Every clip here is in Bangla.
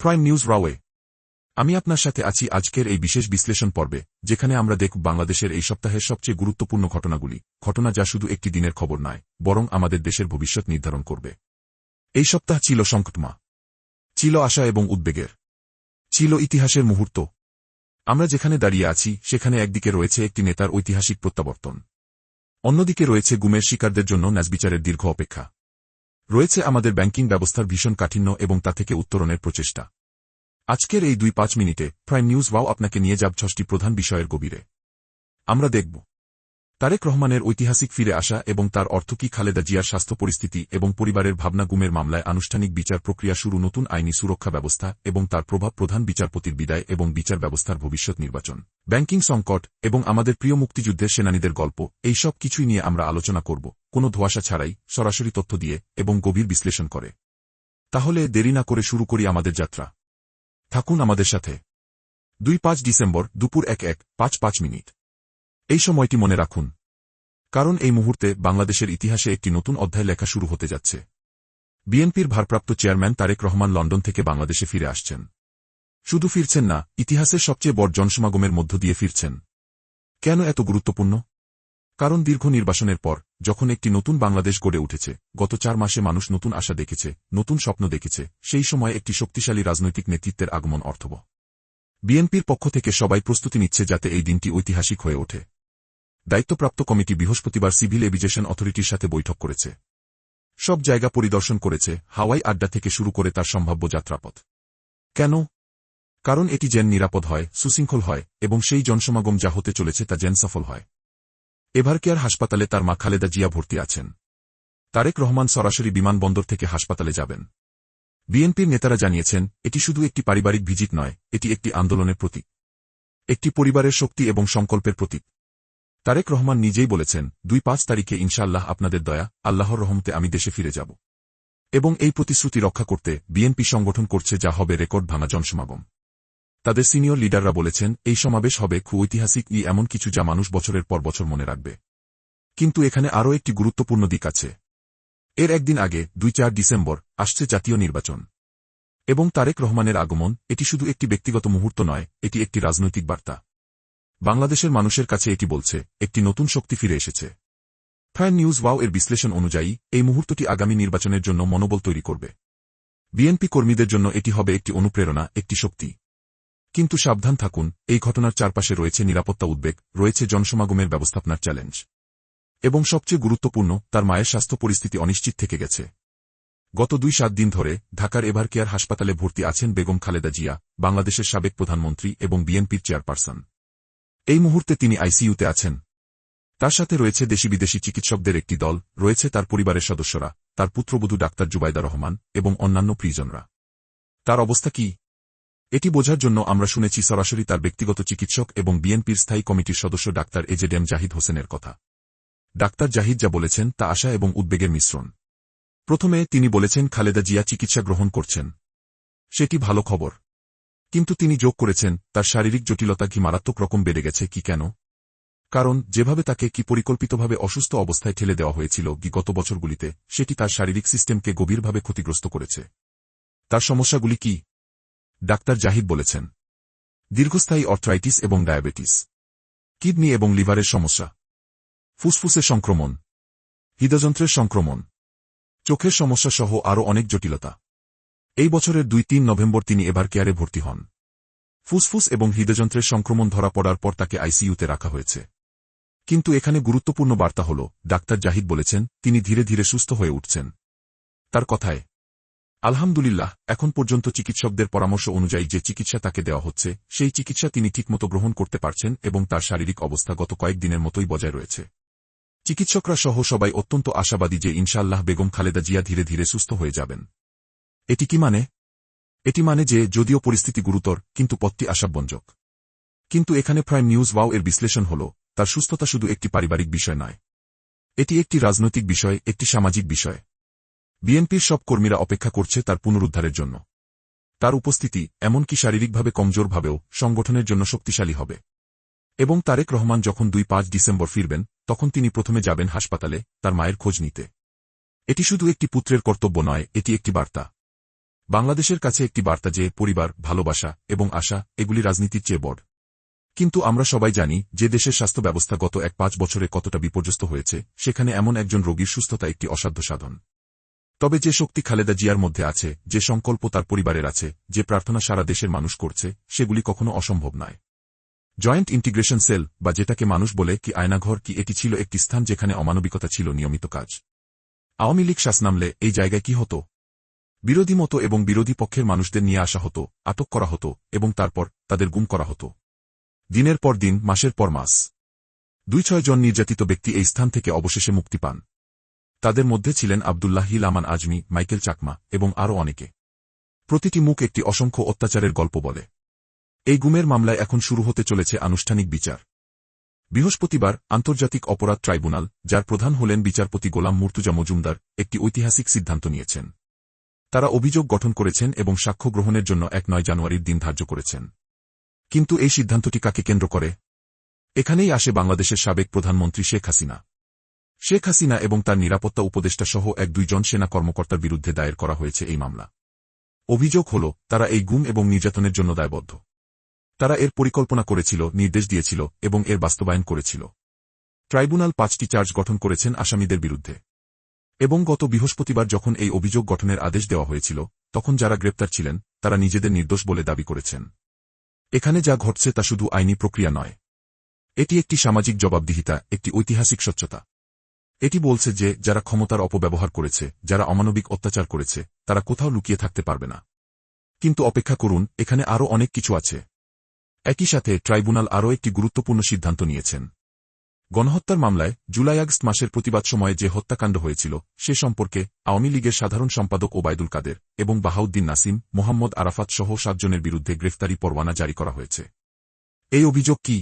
প্রাইম নিউজ রাওয়ে আমি আপনার সাথে আছি আজকের এই বিশেষ বিশ্লেষণ পর্বে, যেখানে আমরা দেখব বাংলাদেশের এই সপ্তাহের সবচেয়ে গুরুত্বপূর্ণ ঘটনাগুলি, ঘটনা যা শুধু একটি দিনের খবর নয়, বরং আমাদের দেশের ভবিষ্যৎ নির্ধারণ করবে। এই সপ্তাহ ছিল সংকটময়, ছিল আশা এবং উদ্বেগের, ছিল ইতিহাসের মুহূর্ত। আমরা যেখানে দাঁড়িয়ে আছি সেখানে একদিকে রয়েছে একটি নেতার ঐতিহাসিক প্রত্যাবর্তন, অন্যদিকে রয়েছে গুমের শিকারদের জন্য ন্যায়বিচারের দীর্ঘ অপেক্ষা, রয়েছে আমাদের ব্যাংকিং ব্যবস্থার ভীষণ কাঠিন্য এবং তা থেকে উত্তরণের প্রচেষ্টা। আজকের এই 2-5 মিনিটে প্রাইম নিউজ ওয়াও আপনাকে নিয়ে যাব 6টি প্রধান বিষয়ের গভীরে। আমরা দেখব তারেক রহমানের ঐতিহাসিক ফিরে আসা এবং তার অর্থ কি, খালেদা জিয়ার স্বাস্থ্য পরিস্থিতি এবং পরিবারের ভাবনা, গুমের মামলায় আনুষ্ঠানিক বিচার প্রক্রিয়া শুরু, নতুন আইনি সুরক্ষা ব্যবস্থা এবং তার প্রভাব, প্রধান বিচারপতির বিদায় এবং বিচার ব্যবস্থার ভবিষ্যৎ, নির্বাচন, ব্যাংকিং সংকট এবং আমাদের প্রিয় মুক্তিযুদ্ধের সেনানীদের গল্প। এই সব কিছুই নিয়ে আমরা আলোচনা করব, কোনো ধোঁয়াশা ছাড়াই, সরাসরি তথ্য দিয়ে এবং গভীর বিশ্লেষণ করে। তাহলে দেরি না করে শুরু করি আমাদের যাত্রা। থাকুন আমাদের সাথে। 2-5 ডিসেম্বর দুপুর 1:05 এই সময়টি মনে রাখুন, কারণ এই মুহূর্তে বাংলাদেশের ইতিহাসে একটি নতুন অধ্যায় লেখা শুরু হতে যাচ্ছে। বিএনপির ভারপ্রাপ্ত চেয়ারম্যান তারেক রহমান লন্ডন থেকে বাংলাদেশে ফিরে আসছেন। শুধু ফিরছেন না, ইতিহাসের সবচেয়ে বড় জনসমাগমের মধ্য দিয়ে ফিরছেন। কেন এত গুরুত্বপূর্ণ? কারণ দীর্ঘ নির্বাসনের পর যখন একটি নতুন বাংলাদেশ গড়ে উঠেছে, গত 4 মাসে মানুষ নতুন আশা দেখেছে, নতুন স্বপ্ন দেখেছে, সেই সময় একটি শক্তিশালী রাজনৈতিক নেতৃত্বের আগমন অর্থবহ। বিএনপির পক্ষ থেকে সবাই প্রস্তুতি নিচ্ছে যাতে এই দিনটি ঐতিহাসিক হয়ে ওঠে। দায়িত্বপ্রাপ্ত কমিটি বৃহস্পতিবার সিভিল এভিয়েশন অথরিটির সাথে বৈঠক করেছে। সব জায়গা পরিদর্শন করেছে, হাওয়াই আড্ডা থেকে শুরু করে তার সম্ভাব্য যাত্রাপথ। কেন? কারণ এটি যেন নিরাপদ হয়, সুশৃঙ্খল হয় এবং সেই জনসমাগম যা হতে চলেছে তা যেন সফল হয়। এভারকেয়ার হাসপাতালে তার মা খালেদা জিয়া ভর্তি আছেন। তারেক রহমান সরাসরি বিমানবন্দর থেকে হাসপাতালে যাবেন। বিএনপির নেতারা জানিয়েছেন, এটি শুধু একটি পারিবারিক ভিজিট নয়, এটি একটি আন্দোলনের প্রতীক, একটি পরিবারের শক্তি এবং সংকল্পের প্রতীক। তারেক রহমান নিজেই বলেছেন, 2-5 তারিখে ইনশাআল্লাহ আপনাদের দয়া, আল্লাহর রহমতে আমি দেশে ফিরে যাব। এবং এই প্রতিশ্রুতি রক্ষা করতে বিএনপি সংগঠন করছে যা হবে রেকর্ড ভাঙা জনসমাগম। তাদের সিনিয়র লিডাররা বলেছেন, এই সমাবেশ হবে খুব ঐতিহাসিক, এমন কিছু যা মানুষ বছরের পর বছর মনে রাখবে। কিন্তু এখানে আরও একটি গুরুত্বপূর্ণ দিক আছে। এর একদিন আগে 2-4 ডিসেম্বর আসছে জাতীয় নির্বাচন। এবং তারেক রহমানের আগমন, এটি শুধু একটি ব্যক্তিগত মুহূর্ত নয়, এটি একটি রাজনৈতিক বার্তা। বাংলাদেশের মানুষের কাছে এটি বলছে, একটি নতুন শক্তি ফিরে এসেছে। প্রাইম নিউজ ওয়াও এর বিশ্লেষণ অনুযায়ী এই মুহূর্তটি আগামী নির্বাচনের জন্য মনোবল তৈরি করবে। বিএনপি কর্মীদের জন্য এটি হবে একটি অনুপ্রেরণা, একটি শক্তি। কিন্তু সাবধান থাকুন, এই ঘটনার চারপাশে রয়েছে নিরাপত্তা উদ্বেগ, রয়েছে জনসমাগমের ব্যবস্থাপনার চ্যালেঞ্জ এবং সবচেয়ে গুরুত্বপূর্ণ, তার মায়ের স্বাস্থ্য পরিস্থিতি অনিশ্চিত থেকে গেছে। গত 2-7 দিন ধরে ঢাকার এভারকেয়ার হাসপাতালে ভর্তি আছেন বেগম খালেদা জিয়া, বাংলাদেশের সাবেক প্রধানমন্ত্রী এবং বিএনপির চেয়ারপারসন। এই মুহূর্তে তিনি আইসিইউতে আছেন। তার সাথে রয়েছে দেশি বিদেশি চিকিৎসকদের একটি দল, রয়েছে তার পরিবারের সদস্যরা, তার পুত্রবধূ ডাক্তার জুবাইদা রহমান এবং অন্যান্য প্রিয়জনরা। তার অবস্থা কি? এটি বোঝার জন্য আমরা শুনেছি সরাসরি তার ব্যক্তিগত চিকিৎসক এবং বিএনপির স্থায়ী কমিটির সদস্য ডাক্তার এজেডএম জাহিদ হোসেনের কথা। ডাক্তার জাহিদ যা বলেছেন তা আশা এবং উদ্বেগের মিশ্রণ। প্রথমে তিনি বলেছেন খালেদা জিয়া চিকিৎসা গ্রহণ করছেন। সেটি ভালো খবর। কিন্তু তিনি যোগ করেছেন, তার শারীরিক জটিলতা কি মারাত্মক রকম বেড়ে গেছে কি? কেন? কারণ যেভাবে তাকে কি পরিকল্পিতভাবে অসুস্থ অবস্থায় ঠেলে দেওয়া হয়েছিল গত বছরগুলিতে, সেটি তার শারীরিক সিস্টেমকে গভীরভাবে ক্ষতিগ্রস্ত করেছে। তার সমস্যাগুলি কি? ডাক্তার জাহিদ বলেছেন, দীর্ঘস্থায়ী অর্থ্রাইটিস এবং ডায়াবেটিস, কিডনি এবং লিভারের সমস্যা, ফুসফুসের সংক্রমণ, হৃদযন্ত্রের সংক্রমণ, চোখের সমস্যা সহ আরও অনেক জটিলতা। এই বছরের 2-3 নভেম্বর তিনি এভারকেয়ারে ভর্তি হন। ফুসফুস এবং হৃদযন্ত্রের সংক্রমণ ধরা পড়ার পর তাকে আইসিইউতে রাখা হয়েছে। কিন্তু এখানে গুরুত্বপূর্ণ বার্তা হল, ডাক্তার জাহিদ বলেছেন, তিনি ধীরে ধীরে সুস্থ হয়ে উঠছেন। তার কথায়, আলহামদুলিল্লাহ, এখন পর্যন্ত চিকিৎসকদের পরামর্শ অনুযায়ী যে চিকিৎসা তাকে দেওয়া হচ্ছে, সেই চিকিৎসা তিনি ঠিকমতো গ্রহণ করতে পারছেন এবং তার শারীরিক অবস্থা গত কয়েকদিনের মতোই বজায় রয়েছে। চিকিৎসকরা সহ সবাই অত্যন্ত আশাবাদী যে ইনশাআল্লাহ বেগম খালেদা জিয়া ধীরে ধীরে সুস্থ হয়ে যাবেন। এটি কি মানে? এটি মানে যে যদিও পরিস্থিতি গুরুতর, কিন্তু পথটি আশাব্যঞ্জক। কিন্তু এখানে প্রাইম নিউজ ওয়াও এর বিশ্লেষণ হল, তার সুস্থতা শুধু একটি পারিবারিক বিষয় নয়, এটি একটি রাজনৈতিক বিষয়, একটি সামাজিক বিষয়। বিএনপির সব কর্মীরা অপেক্ষা করছে তার পুনরুদ্ধারের জন্য। তার উপস্থিতি, এমনকি শারীরিকভাবে কমজোরভাবেও, সংগঠনের জন্য শক্তিশালী হবে। এবং তারেক রহমান যখন 2-5 ডিসেম্বর ফিরবেন, তখন তিনি প্রথমে যাবেন হাসপাতালে তার মায়ের খোঁজ নিতে। এটি শুধু একটি পুত্রের কর্তব্য নয়, এটি একটি বার্তা। বাংলাদেশের কাছে একটি বার্তা যে পরিবার, ভালোবাসা এবং আশা এগুলি রাজনীতির চেয়ে বড়। কিন্তু আমরা সবাই জানি যে দেশের স্বাস্থ্য ব্যবস্থা গত ১-৫ বছরে কতটা বিপর্যস্ত হয়েছে, সেখানে এমন একজন রোগীর সুস্থতা একটি অসাধ্য সাধন। তবে যে শক্তি খালেদা জিয়ার মধ্যে আছে, যে সংকল্প তার পরিবারের আছে, যে প্রার্থনা সারা দেশের মানুষ করছে, সেগুলি কখনো অসম্ভব নয়। জয়েন্ট ইন্টিগ্রেশন সেল, বা যেটাকে মানুষ বলে কি আয়নাঘর, কি এটি ছিল একটি স্থান যেখানে অমানবিকতা ছিল নিয়মিত কাজ। আওয়ামী লীগ শ্বাস নামলে এই জায়গায় কি হতো? বিরোধী মতো এবং বিরোধী পক্ষের মানুষদের নিয়ে আসা হতো, আটক করা হতো এবং তারপর তাদের গুম করা হতো। দিনের পর দিন, মাসের পর মাস। ২-৬ জন নির্যাতিত ব্যক্তি এই স্থান থেকে অবশেষে মুক্তি পান। তাদের মধ্যে ছিলেন আব্দুল্লাহ হিল আমান আজমি, মাইকেল চাকমা এবং আরও অনেকে। প্রতিটি মুখ একটি অসংখ্য অত্যাচারের গল্প বলে। এই গুমের মামলায় এখন শুরু হতে চলেছে আনুষ্ঠানিক বিচার। বৃহস্পতিবার আন্তর্জাতিক অপরাধ ট্রাইব্যুনাল, যার প্রধান হলেন বিচারপতি গোলাম মুর্তুজা মজুমদার, একটি ঐতিহাসিক সিদ্ধান্ত নিয়েছেন। তারা অভিযোগ গঠন করেছেন এবং সাক্ষ্য গ্রহণের জন্য ৯ জানুয়ারির দিন ধার্য করেছেন। কিন্তু এই সিদ্ধান্তটি কাকে কেন্দ্র করে? এখানেই আসে বাংলাদেশের সাবেক প্রধানমন্ত্রী শেখ হাসিনা। শেখ হাসিনা এবং তার নিরাপত্তা উপদেষ্টা সহ ১-২ জন সেনা কর্মকর্তার বিরুদ্ধে দায়ের করা হয়েছে এই মামলা। অভিযোগ হল, তারা এই গুম এবং নির্যাতনের জন্য দায়বদ্ধ। তারা এর পরিকল্পনা করেছিল, নির্দেশ দিয়েছিল এবং এর বাস্তবায়ন করেছিল। ট্রাইব্যুনাল ৫টি চার্জ গঠন করেছেন আসামিদের বিরুদ্ধে। এবং গত বৃহস্পতিবার যখন এই অভিযোগ গঠনের আদেশ দেওয়া হয়েছিল, তখন যারা গ্রেপ্তার ছিলেন তারা নিজেদের নির্দোষ বলে দাবি করেছেন। এখানে যা ঘটছে তা শুধু আইনি প্রক্রিয়া নয়। এটি একটি সামাজিক জবাবদিহিতা, একটি ঐতিহাসিক স্বচ্ছতা। এটি বলছে যে যারা ক্ষমতার অপব্যবহার করেছে, যারা অমানবিক অত্যাচার করেছে, তারা কোথাও লুকিয়ে থাকতে পারবে না। কিন্তু অপেক্ষা করুন, এখানে আরও অনেক কিছু আছে। একই সাথে ট্রাইব্যুনাল আরও একটি গুরুত্বপূর্ণ সিদ্ধান্ত নিয়েছেন। গণহত্যার মামলায় জুলাই-আগস্ট মাসের প্রতিবাদ সময়ে যে হত্যাকাণ্ড হয়েছিল, সে সম্পর্কে আওয়ামী লীগের সাধারণ সম্পাদক ওবায়দুল কাদের এবং বাহাউদ্দিন নাসিম, মোহাম্মদ আরাফাত সহ ৭ জনের বিরুদ্ধে গ্রেফতারি পরোয়ানা জারি করা হয়েছে। এই অভিযোগ কি?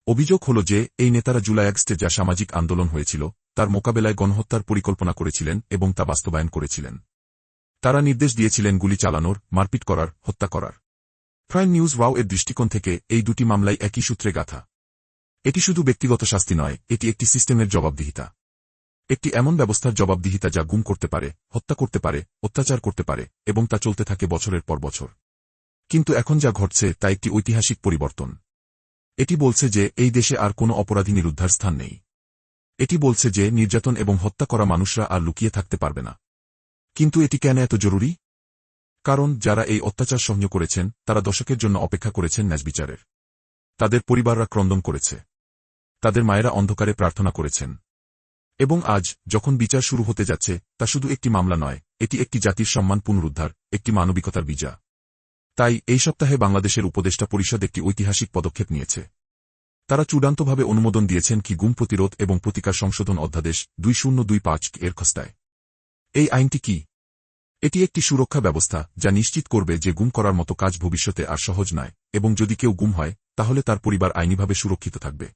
অভিযোগ হল যে এই নেতারা জুলাই-আগস্টে যা সামাজিক আন্দোলন হয়েছিল, তার মোকাবেলায় গণহত্যার পরিকল্পনা করেছিলেন এবং তা বাস্তবায়ন করেছিলেন। তারা নির্দেশ দিয়েছিলেন গুলি চালানোর, মারপিট করার, হত্যা করার। প্রাইম নিউজ ওয়াও এর দৃষ্টিকোণ থেকে এই দুটি মামলাই একই সূত্রে গাঁথা। এটি শুধু ব্যক্তিগত শাস্তি নয়, এটি একটি সিস্টেমের জবাবদিহিতা। একটি এমন ব্যবস্থার জবাবদিহিতা যা গুম করতে পারে, হত্যা করতে পারে, অত্যাচার করতে পারে এবং তা চলতে থাকে বছরের পর বছর। কিন্তু এখন যা ঘটছে তা একটি ঐতিহাসিক পরিবর্তন। এটি বলছে যে এই দেশে আর কোনো অপরাধী নিরুদ্ধার স্থান নেই। এটি বলছে যে নির্যাতন এবং হত্যা করা মানুষরা আর লুকিয়ে থাকতে পারবে না। কিন্তু এটি কেন এত জরুরি? কারণ যারা এই অত্যাচার সহ্য করেছেন তারা দশকের জন্য অপেক্ষা করেছেন ন্যায়বিচারের। তাদের পরিবাররা ক্রন্দন করেছে। তাদের মায়েরা অন্ধকারে প্রার্থনা করেছেন। এবং আজ যখন বিচার শুরু হতে যাচ্ছে, তা শুধু একটি মামলা নয়, এটি একটি জাতির সম্মান পুনরুদ্ধার, একটি মানবিকতার বিজয়। তাই এই সপ্তাহে বাংলাদেশের উপদেষ্টা পরিষদ একটি ঐতিহাসিক পদক্ষেপ নিয়েছে। তারা চূড়ান্তভাবে অনুমোদন দিয়েছেন কি গুম প্রতিরোধ এবং প্রতিকার সংশোধন অধ্যাদেশ ২০২৫ এর খসড়ায়। এই আইনটি কি? এটি একটি সুরক্ষা ব্যবস্থা যা নিশ্চিত করবে যে গুম করার মতো কাজ ভবিষ্যতে আর সহজ নয়, এবং যদি কেউ গুম হয় তাহলে তার পরিবার আইনিভাবে সুরক্ষিত থাকবে।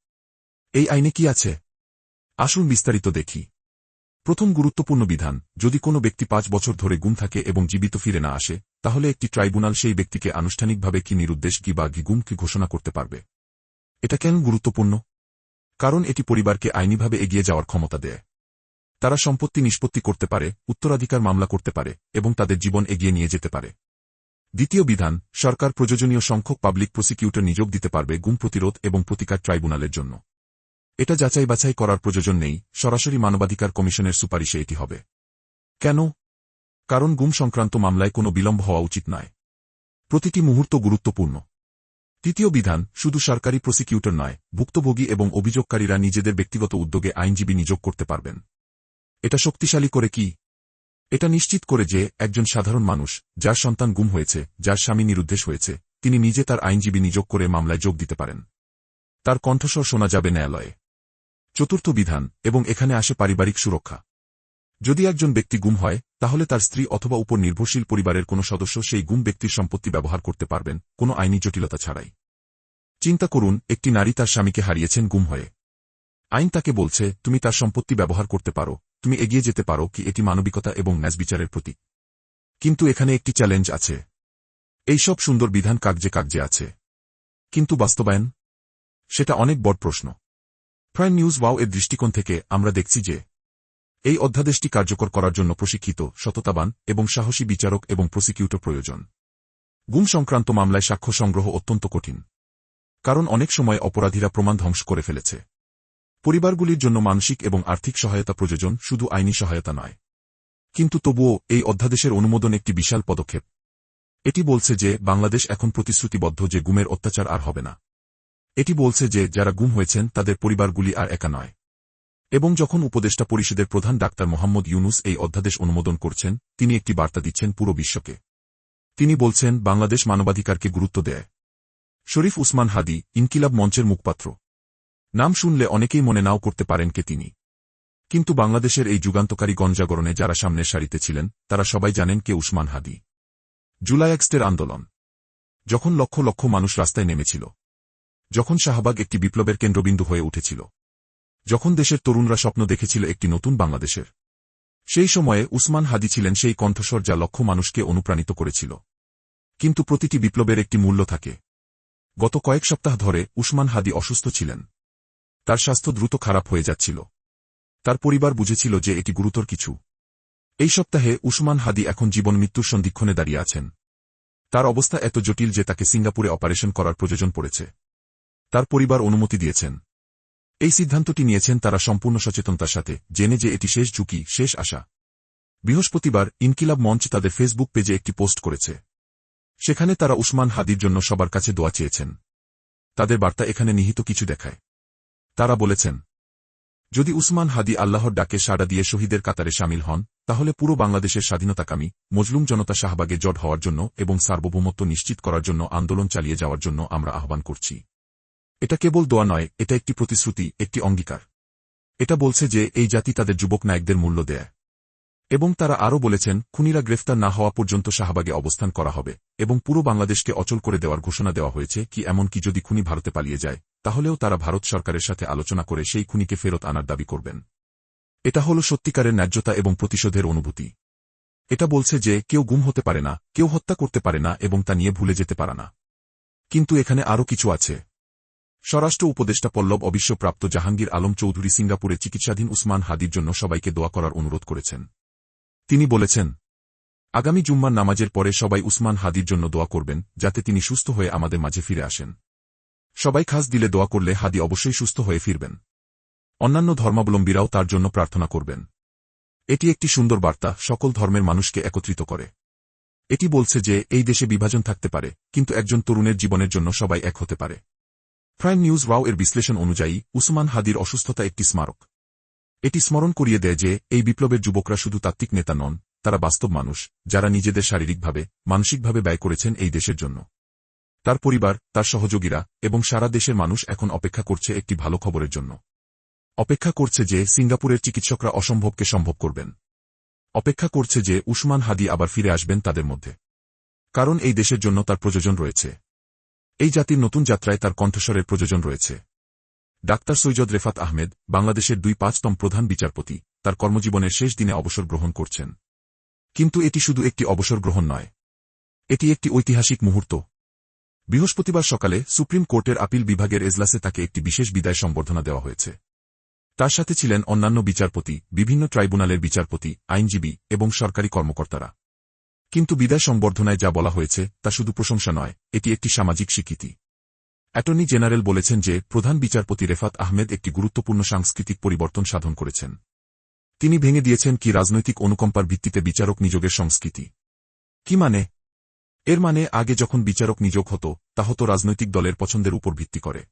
এই আইনে কি আছে? আসুন বিস্তারিত দেখি। প্রথম গুরুত্বপূর্ণ বিধান, যদি কোনো ব্যক্তি ৫ বছর ধরে গুম থাকে এবং জীবিত ফিরে না আসে, তাহলে একটি ট্রাইব্যুনাল সেই ব্যক্তিকে আনুষ্ঠানিকভাবে কি নিরুদ্দেশ কি বা গুম কি ঘোষণা করতে পারবে। এটা কেন গুরুত্বপূর্ণ? কারণ এটি পরিবারকে আইনিভাবে এগিয়ে যাওয়ার ক্ষমতা দেয়। তারা সম্পত্তি নিষ্পত্তি করতে পারে, উত্তরাধিকার মামলা করতে পারে এবং তাদের জীবন এগিয়ে নিয়ে যেতে পারে। দ্বিতীয় বিধান, সরকার প্রয়োজনীয় সংখ্যক পাবলিক প্রসিকিউটর নিয়োগ দিতে পারবে গুম প্রতিরোধ এবং প্রতিকার ট্রাইব্যুনালের জন্য। এটা যাচাই বাছাই করার প্রয়োজন নেই, সরাসরি মানবাধিকার কমিশনের সুপারিশে এটি হবে। কেন? কারণ গুম সংক্রান্ত মামলায় কোনো বিলম্ব হওয়া উচিত নয়। প্রতিটি মুহূর্ত গুরুত্বপূর্ণ। তৃতীয় বিধান, শুধু সরকারি প্রসিকিউটর নয়, ভুক্তভোগী এবং অভিযোগকারীরা নিজেদের ব্যক্তিগত উদ্যোগে আইনজীবী নিয়োগ করতে পারবেন। এটা শক্তিশালী করে কি? এটা নিশ্চিত করে যে একজন সাধারণ মানুষ, যার সন্তান গুম হয়েছে, যার স্বামী নিরুদ্দেশ হয়েছে, তিনি নিজে তার আইনজীবী নিয়োগ করে মামলায় যোগ দিতে পারেন। তার কণ্ঠস্বর শোনা যাবে ন্যায়ালয়ে। চতুর্থ বিধান, এবং এখানে আসে পারিবারিক সুরক্ষা। যদি একজন ব্যক্তি গুম হয়, তাহলে তার স্ত্রী অথবা উপর নির্ভরশীল পরিবারের কোনো সদস্য সেই গুম ব্যক্তির সম্পত্তি ব্যবহার করতে পারবেন, কোনো আইনি জটিলতা ছাড়াই। চিন্তা করুন, একটি নারী তার স্বামীকে হারিয়েছেন গুম হয়ে। আইন তাকে বলছে তুমি তার সম্পত্তি ব্যবহার করতে পারো, তুমি এগিয়ে যেতে পারো কি এটি মানবিকতা এবং ন্যায়বিচারের প্রতীক। কিন্তু এখানে একটি চ্যালেঞ্জ আছে। এইসব সুন্দর বিধান কাগজে কাগজে আছে, কিন্তু বাস্তবায়ন? সেটা অনেক বড় প্রশ্ন। প্রাইম নিউজ ওয়াও এর দৃষ্টিকোণ থেকে আমরা দেখছি যে এই অধ্যাদেশটি কার্যকর করার জন্য প্রশিক্ষিত, সততাবান এবং সাহসী বিচারক এবং প্রসিকিউটর প্রয়োজন। গুম সংক্রান্ত মামলায় সাক্ষ্য সংগ্রহ অত্যন্ত কঠিন। কারণ অনেক সময় অপরাধীরা প্রমাণ ধ্বংস করে ফেলেছে। পরিবারগুলির জন্য মানসিক এবং আর্থিক সহায়তা প্রয়োজন, শুধু আইনি সহায়তা নয়। কিন্তু তবুও এই অধ্যাদেশের অনুমোদন একটি বিশাল পদক্ষেপ। এটি বলছে যে বাংলাদেশ এখন প্রতিশ্রুতিবদ্ধ যে গুমের অত্যাচার আর হবে না। এটি বলছে যে যারা গুম হয়েছেন তাদের পরিবারগুলি আর একা নয়। এবং যখন উপদেষ্টা পরিষদের প্রধান ডাক্তার মোহাম্মদ ইউনুস এই অধ্যাদেশ অনুমোদন করছেন, তিনি একটি বার্তা দিচ্ছেন পুরো বিশ্বকে। তিনি বলছেন বাংলাদেশ মানবাধিকারকে গুরুত্ব দেয়। শরীফ উসমান হাদি, ইনকিলাব মঞ্চের মুখপাত্র। নাম শুনলে অনেকেই মনে নাও করতে পারেন কে তিনি। কিন্তু বাংলাদেশের এই যুগান্তকারী গণজাগরণে যারা সামনের সারিতে ছিলেন, তারা সবাই জানেন কে উসমান হাদি। জুলাই আগস্টের আন্দোলন, যখন লক্ষ লক্ষ মানুষ রাস্তায় নেমেছিল, যখন শাহবাগ একটি বিপ্লবের কেন্দ্রবিন্দু হয়ে উঠেছিল, যখন দেশের তরুণরা স্বপ্ন দেখেছিল একটি নতুন বাংলাদেশের, সেই সময়ে উসমান হাদি ছিলেন সেই কণ্ঠস্বর যা লক্ষ মানুষকে অনুপ্রাণিত করেছিল। কিন্তু প্রতিটি বিপ্লবের একটি মূল্য থাকে। গত কয়েক সপ্তাহ ধরে উসমান হাদি অসুস্থ ছিলেন। তার স্বাস্থ্য দ্রুত খারাপ হয়ে যাচ্ছিল। তার পরিবার বুঝেছিল যে এটি গুরুতর কিছু। এই সপ্তাহে উসমান হাদি এখন জীবন মৃত্যুর সন্ধিক্ষণে দাঁড়িয়ে আছেন। তার অবস্থা এত জটিল যে তাকে সিঙ্গাপুরে অপারেশন করার প্রয়োজন পড়েছে। তার পরিবার অনুমতি দিয়েছেন। এই সিদ্ধান্তটি নিয়েছেন তারা সম্পূর্ণ সচেতনতার সাথে, জেনে যে এটি শেষ ঝুঁকি, শেষ আশা। বৃহস্পতিবার ইনকিলাব মঞ্চ তাদের ফেসবুক পেজে একটি পোস্ট করেছে। সেখানে তারা উসমান হাদির জন্য সবার কাছে দোয়া চেয়েছেন। তাদের বার্তা এখানে নিহিত কিছু দেখায়। তারা বলেছেন, যদি উসমান হাদি আল্লাহর ডাকে সাড়া দিয়ে শহীদের কাতারে শামিল হন, তাহলে পুরো বাংলাদেশের স্বাধীনতাকামী, মজলুম জনতা শাহবাগে জড় হওয়ার জন্য এবং সার্বভৌমত্ব নিশ্চিত করার জন্য আন্দোলন চালিয়ে যাওয়ার জন্য আমরা আহ্বান করছি। এটা কেবল দোয়া নয়, এটা একটি প্রতিশ্রুতি, একটি অঙ্গীকার। এটা বলছে যে এই জাতি তাদের যুবক নায়কদের মূল্য দেয়। এবং তারা আরও বলেছেন, খুনিরা গ্রেফতার না হওয়া পর্যন্ত শাহবাগে অবস্থান করা হবে এবং পুরো বাংলাদেশকে অচল করে দেওয়ার ঘোষণা দেওয়া হয়েছে। কি এমনকি যদি খুনি ভারতে পালিয়ে যায়, তাহলেও তারা ভারত সরকারের সাথে আলোচনা করে সেই খুনিকে ফেরত আনার দাবি করবেন। এটা হল সত্যিকারের ন্যায্যতা এবং প্রতিশোধের অনুভূতি। এটা বলছে যে কেউ গুম হতে পারে না, কেউ হত্যা করতে পারে না এবং তা নিয়ে ভুলে যেতে পারে না। কিন্তু এখানে আরও কিছু আছে। স্বরাষ্ট্র উপদেষ্টা পল্লব অবসরপ্রাপ্ত জাহাঙ্গীর আলম চৌধুরী সিঙ্গাপুরে চিকিৎসাধীন উসমান হাদির জন্য সবাইকে দোয়া করার অনুরোধ করেছেন। তিনি বলেছেন, আগামী জুম্মার নামাজের পরে সবাই উসমান হাদির জন্য দোয়া করবেন, যাতে তিনি সুস্থ হয়ে আমাদের মাঝে ফিরে আসেন। সবাই খাস দিলে দোয়া করলে হাদি অবশ্যই সুস্থ হয়ে ফিরবেন। অন্যান্য ধর্মাবলম্বীরাও তার জন্য প্রার্থনা করবেন। এটি একটি সুন্দর বার্তা, সকল ধর্মের মানুষকে একত্রিত করে। এটি বলছে যে এই দেশে বিভাজন থাকতে পারে, কিন্তু একজন তরুণের জীবনের জন্য সবাই এক হতে পারে। প্রাইম নিউজ রাও এর বিশ্লেষণ অনুযায়ী উসমান হাদির অসুস্থতা একটি স্মারক। এটি স্মরণ করিয়ে দেয় যে এই বিপ্লবের যুবকরা শুধু তাত্ত্বিক নেতা নন, তারা বাস্তব মানুষ, যারা নিজেদের শারীরিকভাবে, মানসিকভাবে ব্যয় করেছেন এই দেশের জন্য। তার পরিবার, তার সহযোগীরা এবং সারা দেশের মানুষ এখন অপেক্ষা করছে একটি ভালো খবরের জন্য। অপেক্ষা করছে যে সিঙ্গাপুরের চিকিৎসকরা অসম্ভবকে সম্ভব করবেন। অপেক্ষা করছে যে উসমান হাদি আবার ফিরে আসবেন তাদের মধ্যে। কারণ এই দেশের জন্য তার প্রয়োজন রয়েছে। এই জাতির নতুন যাত্রায় তার কণ্ঠস্বরের প্রয়োজন রয়েছে। ডাক্তার সৈয়দ রেফাত আহমেদ, বাংলাদেশের ২৫তম প্রধান বিচারপতি, তার কর্মজীবনের শেষ দিনে অবসর গ্রহণ করছেন। কিন্তু এটি শুধু একটি অবসর গ্রহণ নয়। এটি একটি ঐতিহাসিক মুহূর্ত। বৃহস্পতিবার সকালে সুপ্রিম কোর্টের আপিল বিভাগের এজলাসে তাকে একটি বিশেষ বিদায় সংবর্ধনা দেওয়া হয়েছে। তার সাথে ছিলেন অন্যান্য বিচারপতি, বিভিন্ন ট্রাইব্যুনালের বিচারপতি, আইনজীবী এবং সরকারি কর্মকর্তারা। কিন্তু বিদায় সংবর্ধনায় যা বলা হয়েছে তা শুধু প্রশংসা নয়, এটি একটি সামাজিক স্বীকৃতি। অ্যাটর্নি জেনারেল বলেছেন যে প্রধান বিচারপতি রেফাত আহমেদ একটি গুরুত্বপূর্ণ সাংস্কৃতিক পরিবর্তন সাধন করেছেন। তিনি ভেঙে দিয়েছেন কি রাজনৈতিক অনুকম্পার ভিত্তিতে বিচারক নিযোগের সংস্কৃতি। কি মানে? এর মানে আগে যখন বিচারক নিযোগ হতো, তা হতো রাজনৈতিক দলের পছন্দের উপর ভিত্তি করে।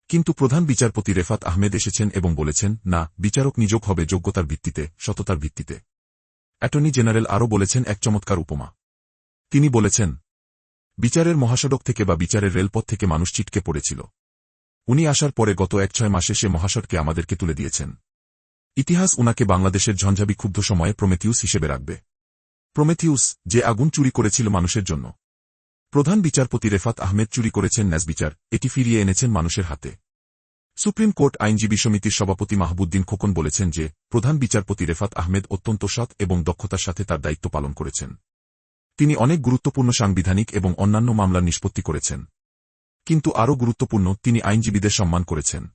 কিন্তু প্রধান বিচারপতি রেফাত আহমেদ এসেছেন এবং বলেছেন, না, বিচারক নিযোগ হবে যোগ্যতার ভিত্তিতে, সততার ভিত্তিতে। অ্যাটর্নি জেনারেল আরও বলেছেন এক চমৎকার উপমা। তিনি বলেছেন, বিচারের মহাসড়ক থেকে বা বিচারের রেলপথ থেকে মানুষ ছিটকে পড়েছিল। উনি আসার পরে গত ১-৬ মাসে সে মহাসড়কে আমাদেরকে তুলে দিয়েছেন। ইতিহাস উনাকে বাংলাদেশের ঝঞ্ঝাবি ক্ষুব্ধ সময়ে প্রমেথিউস হিসেবে রাখবে। প্রমেথিউস, যে আগুন চুরি করেছিল মানুষের জন্য। প্রধান বিচারপতি রেফাত আহমেদ চুরি করেছেন ন্যায়বিচার, এটি ফিরিয়ে এনেছেন মানুষের হাতে। সুপ্রিম কোর্ট আইনজীবী সমিতির সভাপতি মাহবুদ্দিন খোকন বলেছেন যে প্রধান বিচারপতি রেফাত আহমেদ অত্যন্ত সৎ এবং দক্ষতার সাথে তার দায়িত্ব পালন করেছেন। তিনি অনেক গুরুত্বপূর্ণ সাংবিধানিক এবং অন্যান্য মামলার নিষ্পত্তি করেছেন। কিন্তু আরও গুরুত্বপূর্ণ, তিনি আইনজীবীদের সম্মান করেছেন।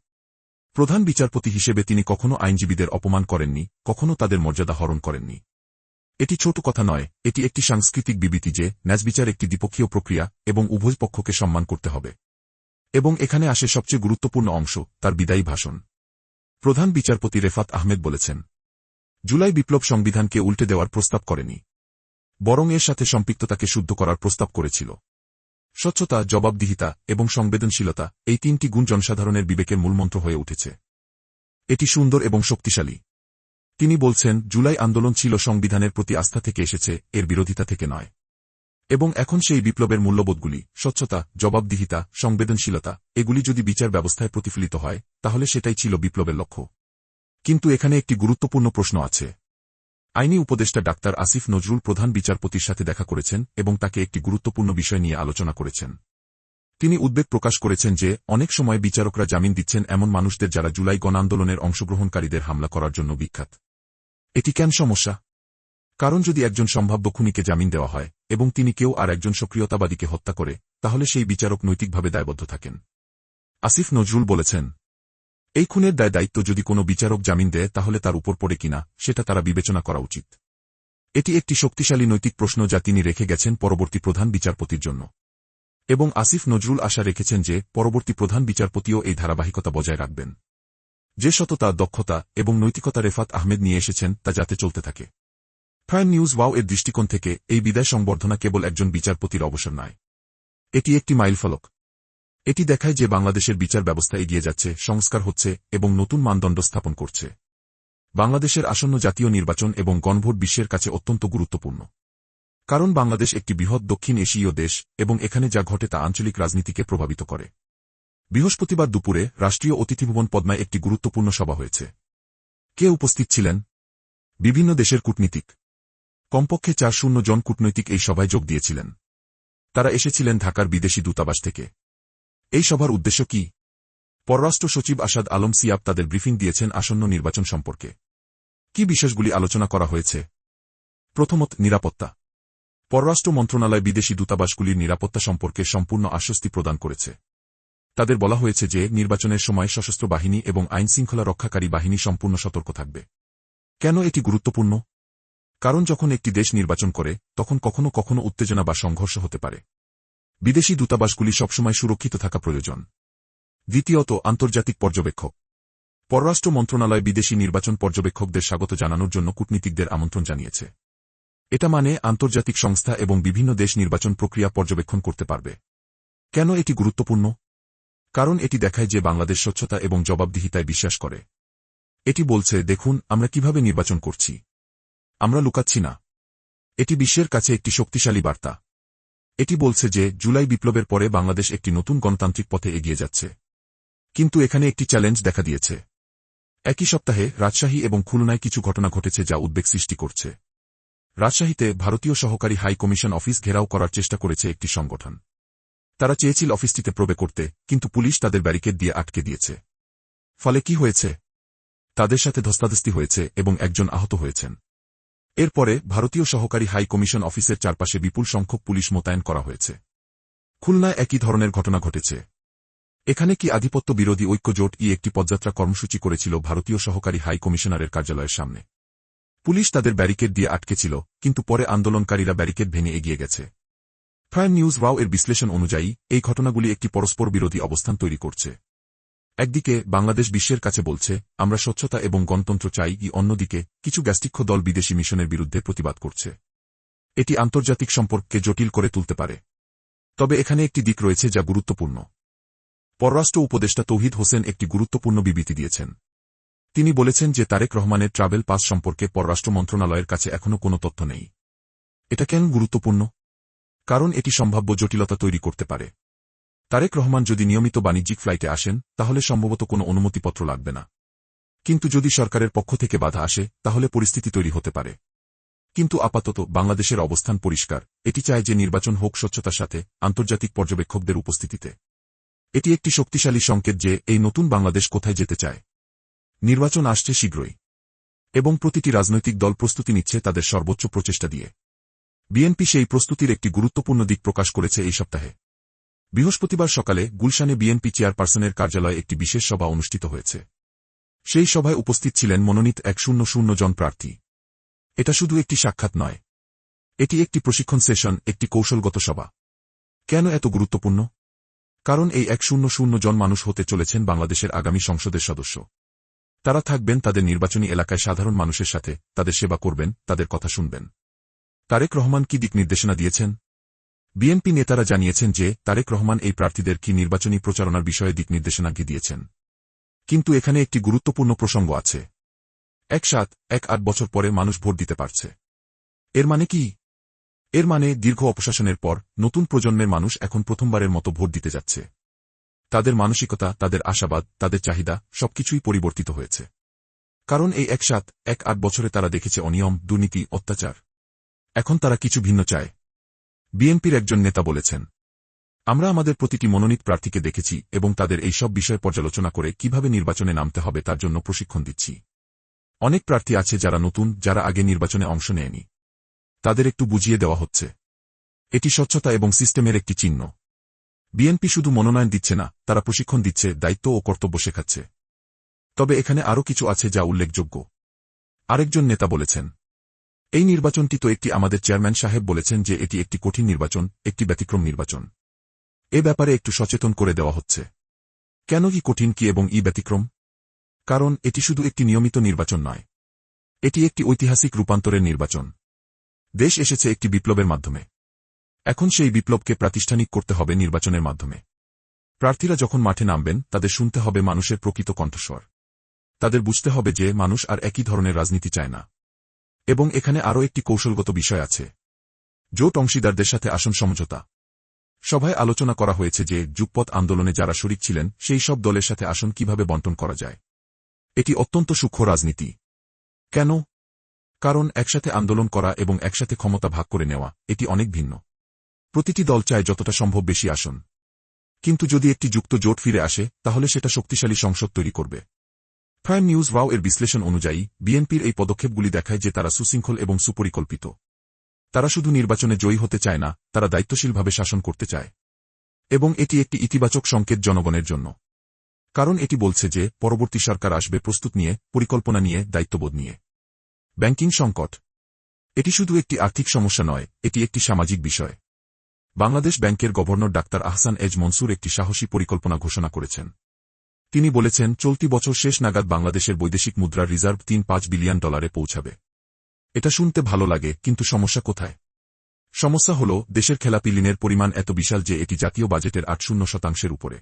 প্রধান বিচারপতি হিসেবে তিনি কখনো আইনজীবীদের অপমান করেননি, কখনো তাদের মর্যাদা হরণ করেননি। এটি ছোট কথা নয়, এটি একটি সাংস্কৃতিক বিবৃতি যে ন্যায়বিচার একটি দ্বিপক্ষীয় প্রক্রিয়া এবং উভয় পক্ষকে সম্মান করতে হবে। এবং এখানে আসে সবচেয়ে গুরুত্বপূর্ণ অংশ, তার বিদায়ী ভাষণ। প্রধান বিচারপতি রেফাত আহমেদ বলেছেন, জুলাই বিপ্লব সংবিধানকে উল্টে দেওয়ার প্রস্তাব করেনি, বরং এর সাথে সম্পৃক্ততাকে শুদ্ধ করার প্রস্তাব করেছিল। স্বচ্ছতা, জবাবদিহিতা এবং সংবেদনশীলতা, এই তিনটি গুণ জনসাধারণের বিবেকের মূলমন্ত্র হয়ে উঠেছে। এটি সুন্দর এবং শক্তিশালী। তিনি বলছেন, জুলাই আন্দোলন ছিল সংবিধানের প্রতি আস্থা থেকে এসেছে, এর বিরোধিতা থেকে নয়। এবং এখন সেই বিপ্লবের মূল্যবোধগুলি, স্বচ্ছতা, জবাবদিহিতা, সংবেদনশীলতা, এগুলি যদি বিচার ব্যবস্থায় প্রতিফলিত হয়, তাহলে সেটাই ছিল বিপ্লবের লক্ষ্য। কিন্তু এখানে একটি গুরুত্বপূর্ণ প্রশ্ন আছে। আইনি উপদেষ্টা ডাক্তার আসিফ নজরুল প্রধান বিচারপতির সাথে দেখা করেছেন এবং তাকে একটি গুরুত্বপূর্ণ বিষয় নিয়ে আলোচনা করেছেন। তিনি উদ্বেগ প্রকাশ করেছেন যে অনেক সময় বিচারকরা জামিন দিচ্ছেন এমন মানুষদের যারা জুলাই গণআন্দোলনের অংশগ্রহণকারীদের হামলা করার জন্য বিখ্যাত। এটি কেন সমস্যা? কারণ যদি একজন সম্ভাব্য খুনিকে জামিন দেওয়া হয় এবং তিনি কেউ আর একজন সক্রিয়তাবাদীকে হত্যা করে, তাহলে সেই বিচারক নৈতিকভাবে দায়বদ্ধ থাকেন। আসিফ নজরুল বলেছেন, এই খুনের দায়িত্ব যদি কোনো বিচারক জামিন দেয় তাহলে তার উপর পড়ে কিনা সেটা তারা বিবেচনা করা উচিত। এটি একটি শক্তিশালী নৈতিক প্রশ্ন যা তিনি রেখে গেছেন পরবর্তী প্রধান বিচারপতির জন্য। এবং আসিফ নজরুল আশা রেখেছেন যে পরবর্তী প্রধান বিচারপতিও এই ধারাবাহিকতা বজায় রাখবেন। যে সততা, দক্ষতা এবং নৈতিকতা রেফাত আহমেদ নিয়ে এসেছেন তা যাতে চলতে থাকে। প্রাইম নিউজ ওয়াও এর দৃষ্টিকোণ থেকে এই বিদায় সংবর্ধনা কেবল একজন বিচারপতির অবসর নয়, এটি একটি মাইলফলক। এটি দেখায় যে বাংলাদেশের বিচার ব্যবস্থা এগিয়ে যাচ্ছে, সংস্কার হচ্ছে এবং নতুন মানদণ্ড স্থাপন করছে। বাংলাদেশের আসন্ন জাতীয় নির্বাচন এবং গণভোট বিশ্বের কাছে অত্যন্ত গুরুত্বপূর্ণ। কারণ বাংলাদেশ একটি বৃহৎ দক্ষিণ এশীয় দেশ এবং এখানে যা ঘটে তা আঞ্চলিক রাজনীতিকে প্রভাবিত করে। বৃহস্পতিবার দুপুরে রাষ্ট্রীয় অতিথিভবন পদ্মায় একটি গুরুত্বপূর্ণ সভা হয়েছে। কে উপস্থিত ছিলেন? বিভিন্ন দেশের কূটনীতিক। কমপক্ষে 400 জন কূটনৈতিক এই সভায় যোগ দিয়েছিলেন। তারা এসেছিলেন ঢাকার বিদেশি দূতাবাস থেকে। এই সভার উদ্দেশ্য কি? পররাষ্ট্র সচিব আসাদ আলম সিয়াব তাদের ব্রিফিং দিয়েছেন আসন্ন নির্বাচন সম্পর্কে। কি বিষয়গুলি আলোচনা করা হয়েছে? প্রথমত, নিরাপত্তা। পররাষ্ট্র মন্ত্রণালয় বিদেশি দূতাবাসগুলির নিরাপত্তা সম্পর্কে সম্পূর্ণ আশ্বস্তি প্রদান করেছে। তাদের বলা হয়েছে যে নির্বাচনের সময় সশস্ত্র বাহিনী এবং আইনশৃঙ্খলা রক্ষাকারী বাহিনী সম্পূর্ণ সতর্ক থাকবে। কেন এটি গুরুত্বপূর্ণ? কারণ যখন একটি দেশ নির্বাচন করে তখন কখনো কখনো উত্তেজনা বা সংঘর্ষ হতে পারে। বিদেশি দূতাবাসগুলি সবসময় সুরক্ষিত থাকা প্রয়োজন। দ্বিতীয়ত, আন্তর্জাতিক পর্যবেক্ষক। পররাষ্ট্র মন্ত্রণালয় বিদেশি নির্বাচন পর্যবেক্ষকদের স্বাগত জানানোর জন্য কূটনীতিকদের আমন্ত্রণ জানিয়েছে। এটা মানে আন্তর্জাতিক সংস্থা এবং বিভিন্ন দেশ নির্বাচন প্রক্রিয়া পর্যবেক্ষণ করতে পারবে। কেন এটি গুরুত্বপূর্ণ? কারণ এটি দেখায় যে বাংলাদেশ স্বচ্ছতা এবং জবাবদিহিতায় বিশ্বাস করে। এটি বলছে, দেখুন আমরা কিভাবে নির্বাচন করছি, আমরা লুকাচ্ছি না। এটি বিশ্বের কাছে একটি শক্তিশালী বার্তা। এটি বলছে যে জুলাই বিপ্লবের পরে বাংলাদেশ একটি নতুন গণতান্ত্রিক পথে এগিয়ে যাচ্ছে। কিন্তু এখানে একটি চ্যালেঞ্জ দেখা দিয়েছে। একই সপ্তাহে রাজশাহী এবং খুলনায় কিছু ঘটনা ঘটেছে যা উদ্বেগ সৃষ্টি করছে। রাজশাহীতে ভারতীয় সহকারী হাই কমিশন অফিস ঘেরাও করার চেষ্টা করেছে একটি সংগঠন। তারা চেয়েছিল অফিসটিতে প্রবেশ করতে, কিন্তু পুলিশ তাদের ব্যারিকেড দিয়ে আটকে দিয়েছে। ফলে কি হয়েছে? তাদের সাথে ধস্তাধস্তি হয়েছে এবং একজন আহত হয়েছেন। এরপরে ভারতীয় সহকারী হাই কমিশন অফিসের চারপাশে বিপুল সংখ্যক পুলিশ মোতায়েন করা হয়েছে। খুলনায় একই ধরনের ঘটনা ঘটেছে। এখানে কি আধিপত্য বিরোধী ঐক্য জোট একটি পদযাত্রা কর্মসূচি করেছিল ভারতীয় সহকারী হাই কমিশনারের কার্যালয়ের সামনে। পুলিশ তাদের ব্যারিকেড দিয়ে আটকেছিল, কিন্তু পরে আন্দোলনকারীরা ব্যারিকেড ভেঙে এগিয়ে গেছে। প্রাইম নিউজ ওয়াও এর বিশ্লেষণ অনুযায়ী এই ঘটনাগুলি একটি পরস্পর বিরোধী অবস্থান তৈরি করছে। একদিকে বাংলাদেশ বিশ্বের কাছে বলছে আমরা স্বচ্ছতা এবং গণতন্ত্র চাই, অন্যদিকে কিছু গ্যাস্টিক্ষ দল বিদেশি মিশনের বিরুদ্ধে প্রতিবাদ করছে। এটি আন্তর্জাতিক সম্পর্ককে জটিল করে তুলতে পারে। তবে এখানে একটি দিক রয়েছে যা গুরুত্বপূর্ণ। পররাষ্ট্র উপদেষ্টা তৌহিদ হোসেন একটি গুরুত্বপূর্ণ বিবৃতি দিয়েছেন। তিনি বলেছেন যে তারেক রহমানের ট্রাভেল পাস সম্পর্কে পররাষ্ট্র মন্ত্রণালয়ের কাছে এখনও কোনো তথ্য নেই। এটা কেন গুরুত্বপূর্ণ? কারণ এটি সম্ভাব্য জটিলতা তৈরি করতে পারে। তারেক রহমান যদি নিয়মিত বাণিজ্যিক ফ্লাইটে আসেন তাহলে সম্ভবত কোনো অনুমতিপত্র লাগবে না। কিন্তু যদি সরকারের পক্ষ থেকে বাধা আসে তাহলে পরিস্থিতি তৈরি হতে পারে। কিন্তু আপাতত বাংলাদেশের অবস্থান পরিষ্কার, এটি চায় যে নির্বাচন হোক স্বচ্ছতার সাথে, আন্তর্জাতিক পর্যবেক্ষকদের উপস্থিতিতে। এটি একটি শক্তিশালী সংকেত যে এই নতুন বাংলাদেশ কোথায় যেতে চায়। নির্বাচন আসছে শীঘ্রই এবং প্রতিটি রাজনৈতিক দল প্রস্তুতি নিচ্ছে তাদের সর্বোচ্চ প্রচেষ্টা দিয়ে। বিএনপি সেই প্রস্তুতির একটি গুরুত্বপূর্ণ দিক প্রকাশ করেছে এই সপ্তাহে। বৃহস্পতিবার সকালে গুলশানে বিএনপি চেয়ারপারসনের কার্যালয়ে একটি বিশেষ সভা অনুষ্ঠিত হয়েছে। সেই সভায় উপস্থিত ছিলেন মনোনীত 100 জন প্রার্থী। এটা শুধু একটি সাক্ষাৎ নয়, এটি একটি প্রশিক্ষণ সেশন, একটি কৌশলগত সভা। কেন এত গুরুত্বপূর্ণ? কারণ এই 100 জন মানুষ হতে চলেছেন বাংলাদেশের আগামী সংসদের সদস্য। তারা থাকবেন তাদের নির্বাচনী এলাকায় সাধারণ মানুষের সাথে, তাদের সেবা করবেন, তাদের কথা শুনবেন। তারেক রহমান কি দিক নির্দেশনা দিয়েছেন? বিএনপি নেতারা জানিয়েছেন যে তারেক রহমান এই প্রার্থীদের কি নির্বাচনী প্রচারণার বিষয়ে দিক নির্দেশনা দিয়েছেন। কিন্তু এখানে একটি গুরুত্বপূর্ণ প্রসঙ্গ আছে। 1-8 বছর পরে মানুষ ভোট দিতে পারছে। এর মানে কি? এর মানে দীর্ঘ অপশাসনের পর নতুন প্রজন্মের মানুষ এখন প্রথমবারের মতো ভোট দিতে যাচ্ছে। তাদের মানসিকতা, তাদের আশাবাদ, তাদের চাহিদা সবকিছুই পরিবর্তিত হয়েছে। কারণ এই 1-8 বছরে তারা দেখেছে অনিয়ম, দুর্নীতি, অত্যাচার। এখন তারা কিছু ভিন্ন চায়। বিএনপির একজন নেতা বলেছেন, আমরা আমাদের প্রতিটি মনোনীত প্রার্থীকে দেখেছি এবং তাদের এই সব বিষয় পর্যালোচনা করে কিভাবে নির্বাচনে নামতে হবে তার জন্য প্রশিক্ষণ দিচ্ছি। অনেক প্রার্থী আছে যারা নতুন, যারা আগে নির্বাচনে অংশ নেয়নি। তাদের একটু বুঝিয়ে দেওয়া হচ্ছে। এটি স্বচ্ছতা এবং সিস্টেমের একটি চিহ্ন। বিএনপি শুধু মনোনয়ন দিচ্ছে না, তারা প্রশিক্ষণ দিচ্ছে, দায়িত্ব ও কর্তব্য শেখাচ্ছে। তবে এখানে আরও কিছু আছে যা উল্লেখযোগ্য। আরেকজন নেতা বলেছেন, এই নির্বাচনটি তো একটি, আমাদের চেয়ারম্যান সাহেব বলেছেন যে এটি একটি কঠিন নির্বাচন, একটি ব্যতিক্রম নির্বাচন। এ ব্যাপারে একটু সচেতন করে দেওয়া হচ্ছে। কেন কি কঠিন, কি এবং ব্যতিক্রম? কারণ এটি শুধু একটি নিয়মিত নির্বাচন নয়, এটি একটি ঐতিহাসিক রূপান্তরের নির্বাচন। দেশ এসেছে একটি বিপ্লবের মাধ্যমে। এখন সেই বিপ্লবকে প্রাতিষ্ঠানিক করতে হবে নির্বাচনের মাধ্যমে। প্রার্থীরা যখন মাঠে নামবেন তাদের শুনতে হবে মানুষের প্রকৃত কণ্ঠস্বর। তাদের বুঝতে হবে যে মানুষ আর একই ধরনের রাজনীতি চায় না। এবং এখানে আরও একটি কৌশলগত বিষয় আছে, জোট অংশীদারদের সাথে আসন সমঝোতা। সভায় আলোচনা করা হয়েছে যে যুগপৎ আন্দোলনে যারা শরিক ছিলেন সেই সব দলের সাথে আসন কিভাবে বণ্টন করা যায়। এটি অত্যন্ত সূক্ষ্ম রাজনীতি। কেন? কারণ একসাথে আন্দোলন করা এবং একসাথে ক্ষমতা ভাগ করে নেওয়া, এটি অনেক ভিন্ন। প্রতিটি দল চায় যতটা সম্ভব বেশি আসন। কিন্তু যদি একটি যুক্ত জোট ফিরে আসে তাহলে সেটা শক্তিশালী সংসদ তৈরি করবে। প্রাইম নিউজ রাও এর বিশ্লেষণ অনুযায়ী বিএনপির এই পদক্ষেপগুলি দেখায় যে তারা সুশৃঙ্খল এবং সুপরিকল্পিত। তারা শুধু নির্বাচনে জয়ী হতে চায় না, তারা দায়িত্বশীলভাবে শাসন করতে চায়। এবং এটি একটি ইতিবাচক সংকেত জনগণের জন্য। কারণ এটি বলছে যে পরবর্তী সরকার আসবে প্রস্তুত নিয়ে, পরিকল্পনা নিয়ে, দায়িত্ববোধ নিয়ে। ব্যাংকিং সংকট, এটি শুধু একটি আর্থিক সমস্যা নয়, এটি একটি সামাজিক বিষয়। বাংলাদেশ ব্যাংকের governor doctor Ahsan H Mansur একটি সাহসী পরিকল্পনা ঘোষণা করেছেন। তিনি বলেছেন চলতি বছর শেষ নাগাদ বাংলাদেশের বৈদেশিক মুদ্রার রিজার্ভ $3-5 বিলিয়ন পৌঁছাবে। এটা শুনতে ভালো লাগে, কিন্তু সমস্যা কোথায়? সমস্যা হল দেশের খেলাপি ঋণের পরিমাণ এত বিশাল যে এটি জাতীয় বাজেটের 80% উপরে।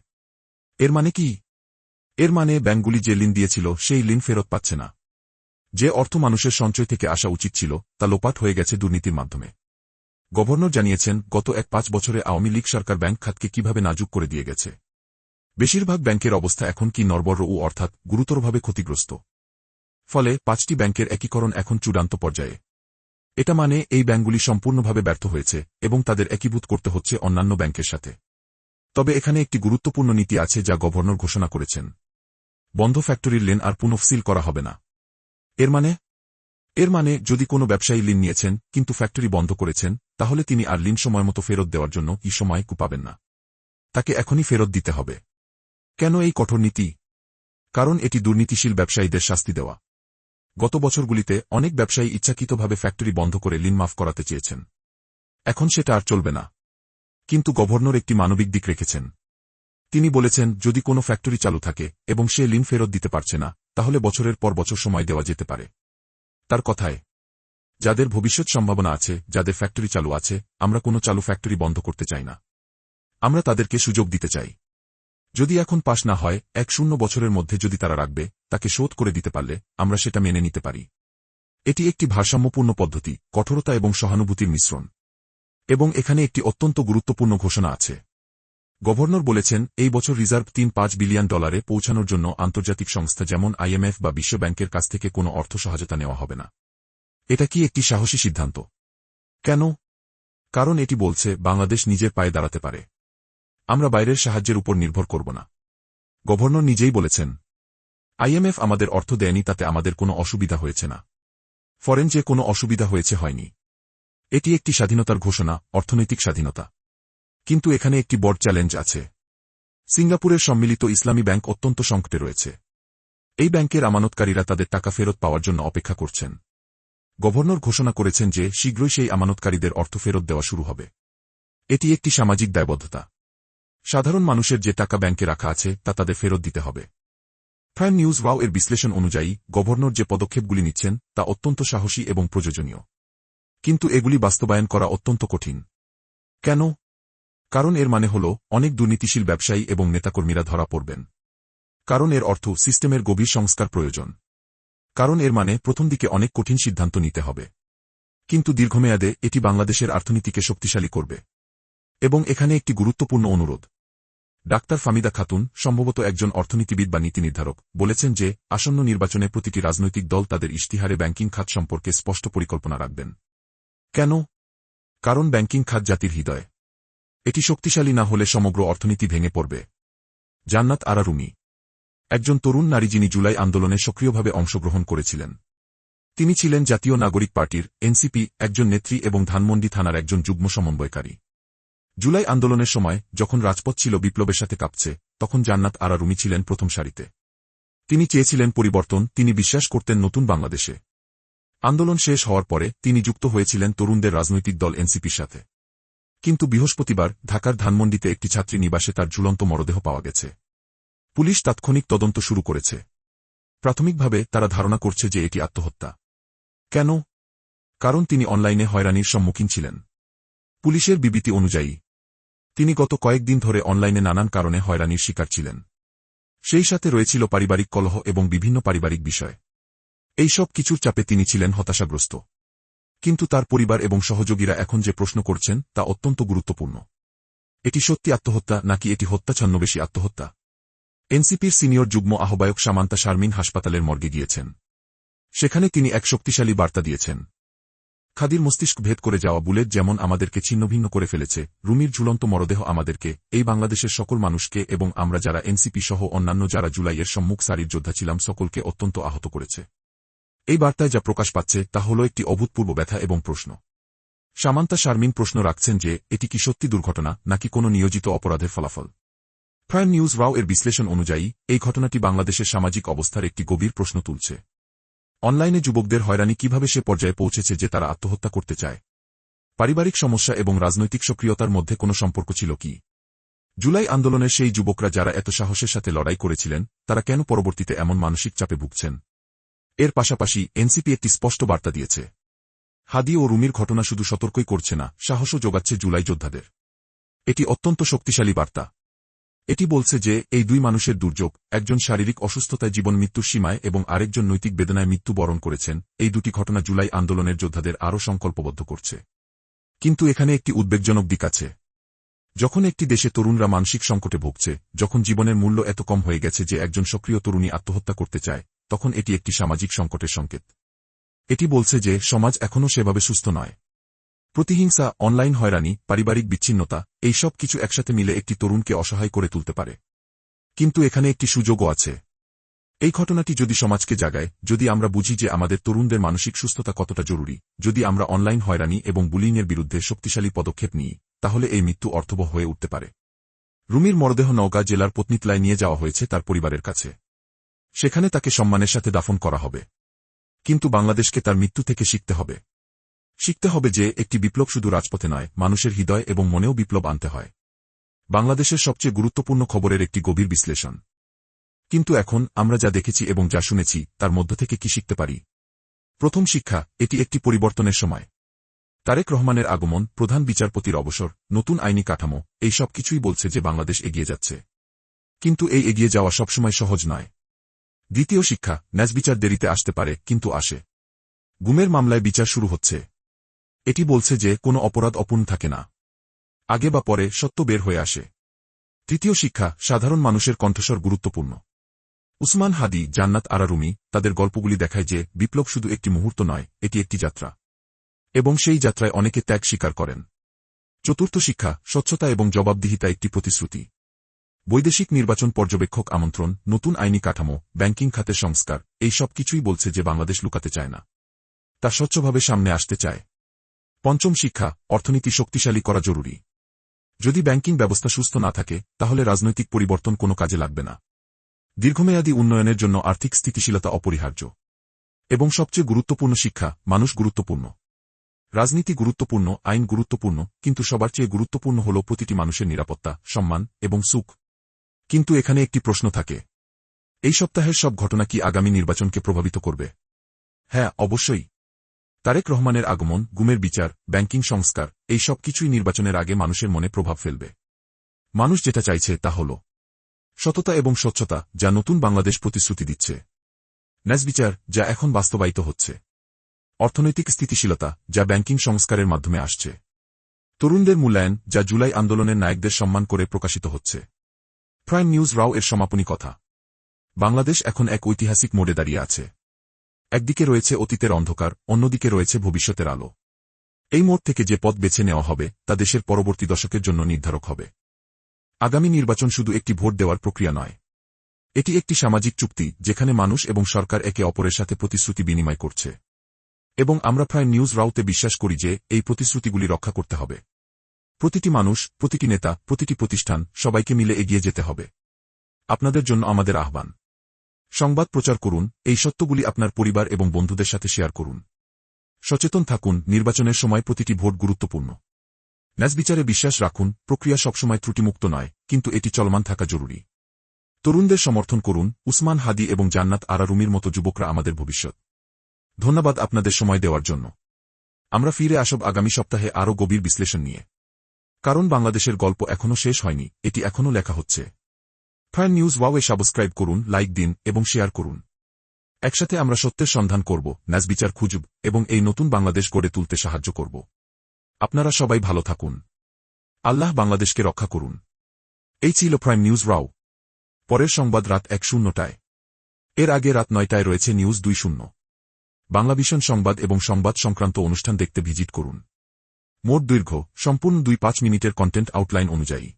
এর মানে কি? এর মানে ব্যাংকগুলি যে ঋণ দিয়েছিল সেই ঋণ ফেরত পাচ্ছে না। যে অর্থ মানুষের সঞ্চয় থেকে আসা উচিত ছিল তা লোপাট হয়ে গেছে দুর্নীতির মাধ্যমে। গভর্নর জানিয়েছেন গত 5 বছরে আওয়ামী লীগ সরকার ব্যাংক খাতকে কিভাবে নাজুক করে দিয়ে গেছে। বেশিরভাগ ব্যাংকের অবস্থা এখন কি নড়বড় অর্থাৎ গুরুতরভাবে ক্ষতিগ্রস্ত। ফলে 5টি ব্যাংকের একীকরণ এখন চূড়ান্ত পর্যায়ে। এটা মানে এই ব্যাংকগুলি সম্পূর্ণভাবে ব্যর্থ হয়েছে এবং তাদের একীভূত করতে হচ্ছে অন্যান্য ব্যাংকের সাথে। তবে এখানে একটি গুরুত্বপূর্ণ নীতি আছে যা গভর্নর ঘোষণা করেছেন। বন্ধ ফ্যাক্টরির ঋণ আর পুনঃফসিল করা হবে না। এর মানে যদি কোনো ব্যবসায়ী ঋণ নিয়েছেন কিন্তু ফ্যাক্টরি বন্ধ করেছেন, তাহলে তিনি আর ঋণ সময়মতো ফেরত দেওয়ার জন্য সময় পাবেন না। তাকে এখনই ফেরত দিতে হবে। কেন এই কঠোর নীতি? কারণ এটি দুর্নীতিশীল ব্যবসায়ীদের শাস্তি দেওয়া। গত বছরগুলিতে অনেক ব্যবসায়ী ইচ্ছাকৃতভাবে ফ্যাক্টরি বন্ধ করে ঋণ মাফ করাতে চেয়েছেন। এখন সেটা আর চলবে না। কিন্তু গভর্নর একটি মানবিক দিক রেখেছেন। তিনি বলেছেন যদি কোনো ফ্যাক্টরি চালু থাকে এবং সে ঋণ ফেরত দিতে পারছে না, তাহলে বছরের পর বছর সময় দেওয়া যেতে পারে। তার কথায়, যাদের ভবিষ্যৎ সম্ভাবনা আছে, যাদের ফ্যাক্টরি চালু আছে, আমরা কোনো চালু ফ্যাক্টরি বন্ধ করতে চাই না। আমরা তাদেরকে সুযোগ দিতে চাই। যদি এখন পাস না হয় 1-0 বছরের মধ্যে যদি তারা রাখবে, তাকে শোধ করে দিতে পারলে আমরা সেটা মেনে নিতে পারি। এটি একটি ভারসাম্যপূর্ণ পদ্ধতি, কঠোরতা এবং সহানুভূতির মিশ্রণ। এবং এখানে একটি অত্যন্ত গুরুত্বপূর্ণ ঘোষণা আছে। গভর্নর বলেছেন এই বছর রিজার্ভ $3-5 বিলিয়ন পৌঁছানোর জন্য আন্তর্জাতিক সংস্থা যেমন IMF বা বিশ্ব ব্যাংকের কাছ থেকে কোনো অর্থ সহায়তা নেওয়া হবে না। এটা কি একটি সাহসী সিদ্ধান্ত? কেন? কারণ এটি বলছে বাংলাদেশ নিজের পায়ে দাঁড়াতে পারে। আমরা বাইরের সাহায্যের উপর নির্ভর করব না। গভর্নর নিজেই বলেছেন, IMF আমাদের অর্থ দেয়নি, তাতে আমাদের কোনো অসুবিধা হয়েছে না। ফরেন যে কোনো অসুবিধা হয়নি। এটি একটি স্বাধীনতার ঘোষণা, অর্থনৈতিক স্বাধীনতা। কিন্তু এখানে একটি বড় চ্যালেঞ্জ আছে। সিঙ্গাপুরের সম্মিলিত ইসলামী ব্যাংক অত্যন্ত সংকটে রয়েছে। এই ব্যাংকের আমানতকারীরা তাদের টাকা ফেরত পাওয়ার জন্য অপেক্ষা করছেন। গভর্নর ঘোষণা করেছেন যে শীঘ্রই সেই আমানতকারীদের অর্থ ফেরত দেওয়া শুরু হবে। এটি একটি সামাজিক দায়বদ্ধতা। সাধারণ মানুষের যে টাকা ব্যাংকে রাখা আছে তা তাদের ফেরত দিতে হবে। প্রাইম নিউজ ওয়াও এর বিশ্লেষণ অনুযায়ী গভর্নর যে পদক্ষেপগুলি নিচ্ছেন তা অত্যন্ত সাহসী এবং প্রয়োজনীয়। কিন্তু এগুলি বাস্তবায়ন করা অত্যন্ত কঠিন। কেন? কারণ এর মানে হল অনেক দুর্নীতিশীল ব্যবসায়ী এবং নেতাকর্মীরা ধরা পড়বেন। কারণ এর অর্থ সিস্টেমের গভীর সংস্কার প্রয়োজন। কারণ এর মানে প্রথম দিকে অনেক কঠিন সিদ্ধান্ত নিতে হবে। কিন্তু দীর্ঘমেয়াদে এটি বাংলাদেশের অর্থনীতিকে শক্তিশালী করবে। এবং এখানে একটি গুরুত্বপূর্ণ অনুরোধ। ডাক্তার ফামিদা খাতুন, সম্ভবত একজন অর্থনীতিবিদ বা নীতি নির্ধারক, বলেছেন যে আসন্ন নির্বাচনে প্রতিটি রাজনৈতিক দল তাদের ইশতিহারে ব্যাংকিং খাত সম্পর্কে স্পষ্ট পরিকল্পনা রাখবেন। কেন? কারণ ব্যাংকিং খাত জাতির হৃদয়। এটি শক্তিশালী না হলে সমগ্র অর্থনীতি ভেঙে পড়বে। জান্নাত আরা রুমি একজন তরুণ নারী যিনি জুলাই আন্দোলনে সক্রিয়ভাবে অংশগ্রহণ করেছিলেন। তিনি ছিলেন জাতীয় নাগরিক পার্টির এনসিপি একজন নেত্রী এবং ধানমন্ডি থানার একজন যুগ্ম সমন্বয়কারী। জুলাই আন্দোলনের সময় যখন রাজপথ ছিল বিপ্লবের সাথে কাঁপছে, তখন জান্নাত আরা রুমি ছিলেন প্রথম সারিতে। তিনি চেয়েছিলেন পরিবর্তন, তিনি বিশ্বাস করতেন নতুন বাংলাদেশে। আন্দোলন শেষ হওয়ার পরে তিনি যুক্ত হয়েছিলেন তরুণদের রাজনৈতিক দল এনসিপির সাথে। কিন্তু বৃহস্পতিবার ঢাকার ধানমন্ডিতে একটি ছাত্রী নিবাসে তার ঝুলন্ত মরদেহ পাওয়া গেছে। পুলিশ তাৎক্ষণিক তদন্ত শুরু করেছে। প্রাথমিকভাবে তারা ধারণা করছে যে এটি আত্মহত্যা। কেন? কারণ তিনি অনলাইনে হয়রানির সম্মুখীন ছিলেন। পুলিশের বিবৃতি অনুযায়ী তিনি গত কয়েকদিন ধরে অনলাইনে নানান কারণে হয়রানির শিকার ছিলেন। সেই সাথে রয়েছিল পারিবারিক কলহ এবং বিভিন্ন পারিবারিক বিষয়। এই সব কিছুর চাপে তিনি ছিলেন হতাশাগ্রস্ত। কিন্তু তার পরিবার এবং সহযোগীরা এখন যে প্রশ্ন করছেন তা অত্যন্ত গুরুত্বপূর্ণ। এটি সত্যি আত্মহত্যা নাকি এটি হত্যাছদ্মবেশী আত্মহত্যা? এনসিপির সিনিয়র যুগ্ম আহ্বায়ক সামান্তা শারমিন হাসপাতালের মর্গে গিয়েছেন। সেখানে তিনি এক শক্তিশালী বার্তা দিয়েছেন। খাদির মস্তিষ্ক ভেদ করে যাওয়া বুলেট যেমন আমাদেরকে ছিন্নভিন্ন করে ফেলেছে, রুমির ঝুলন্ত মরদেহ আমাদেরকে, এই বাংলাদেশের সকল মানুষকে এবং আমরা যারা এনসিপি সহ অন্যান্য যারা জুলাইয়ের সম্মুখ সারির যোদ্ধা ছিলাম সকলকে অত্যন্ত আহত করেছে। এই বার্তায় যা প্রকাশ পাচ্ছে তা হল একটি অভূতপূর্ব ব্যথা এবং প্রশ্ন। সামান্তা শারমিন প্রশ্ন রাখছেন যে এটি কি সত্যি দুর্ঘটনা নাকি কোনো নিয়োজিত অপরাধের ফলাফল। প্রাইম নিউজ ওয়াও এর বিশ্লেষণ অনুযায়ী এই ঘটনাটি বাংলাদেশের সামাজিক অবস্থার একটি গভীর প্রশ্ন তুলছে। অনলাইনে যুবকদের হয়রানি কিভাবে সে পর্যায়ে পৌঁছেছে যে তারা আত্মহত্যা করতে চায়? পারিবারিক সমস্যা এবং রাজনৈতিক সক্রিয়তার মধ্যে কোনো সম্পর্ক ছিল কি? জুলাই আন্দোলনের সেই যুবকরা যারা এত সাহসের সাথে লড়াই করেছিলেন, তারা কেন পরবর্তীতে এমন মানসিক চাপে ভুগছেন? এর পাশাপাশি এনসিপি একটি স্পষ্ট বার্তা দিয়েছে। হাদি ও রুমির ঘটনা শুধু সতর্কই করছে না, সাহসও যোগাচ্ছে জুলাই যোদ্ধাদের। এটি অত্যন্ত শক্তিশালী বার্তা। এটি বলছে যে এই দুই মানুষের দুর্যোগ, একজন শারীরিক অসুস্থতায় জীবন মৃত্যুর সীমায় এবং আরেকজন নৈতিক বেদনায় মৃত্যুবরণ করেছেন, এই দুটি ঘটনা জুলাই আন্দোলনের যোদ্ধাদের আরও সংকল্পবদ্ধ করছে। কিন্তু এখানে একটি উদ্বেগজনক দিক আছে। যখন একটি দেশে তরুণরা মানসিক সংকটে ভুগছে, যখন জীবনের মূল্য এত কম হয়ে গেছে যে একজন সক্রিয় তরুণী আত্মহত্যা করতে চায়, তখন এটি একটি সামাজিক সংকটের সংকেত। এটি বলছে যে সমাজ এখনও সেভাবে সুস্থ নয়। প্রতিহিংসা, অনলাইন হয়রানি, পারিবারিক বিচ্ছিন্নতা, এই সব কিছু একসাথে মিলে একটি তরুণকে অসহায় করে তুলতে পারে। কিন্তু এখানে একটি সুযোগও আছে। এই ঘটনাটি যদি সমাজকে জাগায়, যদি আমরা বুঝি যে আমাদের তরুণদের মানসিক সুস্থতা কতটা জরুরি, যদি আমরা অনলাইন হয়রানি এবং বুলিংয়ের বিরুদ্ধে শক্তিশালী পদক্ষেপ নিই, তাহলে এই মৃত্যু অর্থবহ হয়ে উঠতে পারে। রুমির মরদেহ নওগাঁ জেলার পত্নীতলায় নিয়ে যাওয়া হয়েছে তার পরিবারের কাছে। সেখানে তাকে সম্মানের সাথে দাফন করা হবে। কিন্তু বাংলাদেশকে তার মৃত্যু থেকে শিখতে হবে। শিখতে হবে যে একটি বিপ্লব শুধু রাজপথে নয়, মানুষের হৃদয় এবং মনেও বিপ্লব আনতে হয়। বাংলাদেশের সবচেয়ে গুরুত্বপূর্ণ খবরের একটি গভীর বিশ্লেষণ। কিন্তু এখন আমরা যা দেখেছি এবং যা শুনেছি তার মধ্য থেকে কি শিখতে পারি? প্রথম শিক্ষা, এটি একটি পরিবর্তনের সময়। তারেক রহমানের আগমন, প্রধান বিচারপতির অবসর, নতুন আইনি কাঠামো, এই সব কিছুই বলছে যে বাংলাদেশ এগিয়ে যাচ্ছে। কিন্তু এই এগিয়ে যাওয়া সবসময় সহজ নয়। দ্বিতীয় শিক্ষা, ন্যায়বিচার দেরিতে আসতে পারে, কিন্তু আসে। গুমের মামলায় বিচার শুরু হচ্ছে। এটি বলছে যে কোনো অপরাধ অপূর্ণ থাকে না। আগে বা পরে সত্য বের হয়ে আসে। তৃতীয় শিক্ষা, সাধারণ মানুষের কণ্ঠস্বর গুরুত্বপূর্ণ। উসমান হাদি, জান্নাত আরা রুমি, তাদের গল্পগুলি দেখায় যে বিপ্লব শুধু একটি মুহূর্ত নয়, এটি একটি যাত্রা। এবং সেই যাত্রায় অনেকে ত্যাগ স্বীকার করেন। চতুর্থ শিক্ষা, স্বচ্ছতা এবং জবাবদিহিতা একটি প্রতিশ্রুতি। বৈদেশিক নির্বাচন পর্যবেক্ষক আমন্ত্রণ, নতুন আইনি কাঠামো, ব্যাংকিং খাতের সংস্কার, এই সব কিছুই বলছে যে বাংলাদেশ লুকাতে চায় না, তা স্বচ্ছভাবে সামনে আসতে চায়। পঞ্চম শিক্ষা, অর্থনীতি শক্তিশালী করা জরুরি। যদি ব্যাংকিং ব্যবস্থা সুস্থ না থাকে, তাহলে রাজনৈতিক পরিবর্তন কোনো কাজে লাগবে না। দীর্ঘমেয়াদী উন্নয়নের জন্য আর্থিক স্থিতিশীলতা অপরিহার্য। এবং সবচেয়ে গুরুত্বপূর্ণ শিক্ষা, মানুষ গুরুত্বপূর্ণ। রাজনীতি গুরুত্বপূর্ণ, আইন গুরুত্বপূর্ণ, কিন্তু সবার চেয়ে গুরুত্বপূর্ণ হল প্রতিটি মানুষের নিরাপত্তা, সম্মান এবং সুখ। কিন্তু এখানে একটি প্রশ্ন থাকে। এই সপ্তাহের সব ঘটনা কি আগামী নির্বাচনকে প্রভাবিত করবে? হ্যাঁ, অবশ্যই। তারেক রহমানের আগমন, গুমের বিচার, ব্যাংকিং সংস্কার, এই সব কিছুই নির্বাচনের আগে মানুষের মনে প্রভাব ফেলবে। মানুষ যেটা চাইছে তা হল সততা এবং স্বচ্ছতা, যা নতুন বাংলাদেশ প্রতিশ্রুতি দিচ্ছে। ন্যায়বিচার, যা এখন বাস্তবায়িত হচ্ছে। অর্থনৈতিক স্থিতিশীলতা, যা ব্যাংকিং সংস্কারের মাধ্যমে আসছে। তরুণদের মূল্যায়ন, যা জুলাই আন্দোলনের নায়কদের সম্মান করে প্রকাশিত হচ্ছে। প্রাইম নিউজ রাও এর সমাপনী কথা। বাংলাদেশ এখন এক ঐতিহাসিক মোড়ে দাঁড়িয়ে আছে। একদিকে রয়েছে অতীতের অন্ধকার, অন্যদিকে রয়েছে ভবিষ্যতের আলো। এই মোড় থেকে যে পথ বেছে নেওয়া হবে তা দেশের পরবর্তী দশকের জন্য নির্ধারক হবে। আগামী নির্বাচন শুধু একটি ভোট দেওয়ার প্রক্রিয়া নয়। এটি একটি সামাজিক চুক্তি, যেখানে মানুষ এবং সরকার একে অপরের সাথে প্রতিশ্রুতি বিনিময় করছে। এবং আমরা প্রাইম নিউজ রাওতে বিশ্বাস করি যে এই প্রতিশ্রুতিগুলি রক্ষা করতে হবে। প্রতিটি মানুষ, প্রতিটি নেতা, প্রতিটি প্রতিষ্ঠান, সবাইকে মিলে এগিয়ে যেতে হবে। আপনাদের জন্য আমাদের আহ্বান। সংবাদ প্রচার করুন, এই সত্যগুলি আপনার পরিবার এবং বন্ধুদের সাথে শেয়ার করুন। সচেতন থাকুন, নির্বাচনের সময় প্রতিটি ভোট গুরুত্বপূর্ণ। ন্যায়বিচারে বিশ্বাস রাখুন, প্রক্রিয়া সবসময় ত্রুটিমুক্ত নয়, কিন্তু এটি চলমান থাকা জরুরি। তরুণদের সমর্থন করুন, উসমান হাদি এবং জান্নাত আরা রুমির মতো যুবকরা আমাদের ভবিষ্যৎ। ধন্যবাদ আপনাদের সময় দেওয়ার জন্য। আমরা ফিরে আসব আগামী সপ্তাহে আরও গভীর বিশ্লেষণ নিয়ে। কারণ বাংলাদেশের গল্প এখনও শেষ হয়নি, এটি এখনও লেখা হচ্ছে। প্রাইম নিউজ ওয়াও-এ সাবস্ক্রাইব করুন, লাইক দিন এবং শেয়ার করুন। একসাথে আমরা সত্যের সন্ধান করব, ন্যায়বিচার খুঁজব এবং এই নতুন বাংলাদেশ গড়ে তুলতে সাহায্য করব। আপনারা সবাই ভালো থাকুন। আল্লাহ বাংলাদেশকে রক্ষা করুন। এই ছিল প্রাইম নিউজ রাও। পরের সংবাদ রাত ১:০০টায়। এর আগে রাত ৯টায় রয়েছে নিউজ ২:০। বাংলাভিশন সংবাদ এবং সংবাদ সংক্রান্ত অনুষ্ঠান দেখতে ভিজিট করুন। মোট দৈর্ঘ্য, সম্পূর্ণ ২-৫ মিনিটের কন্টেন্ট আউটলাইন অনুযায়ী।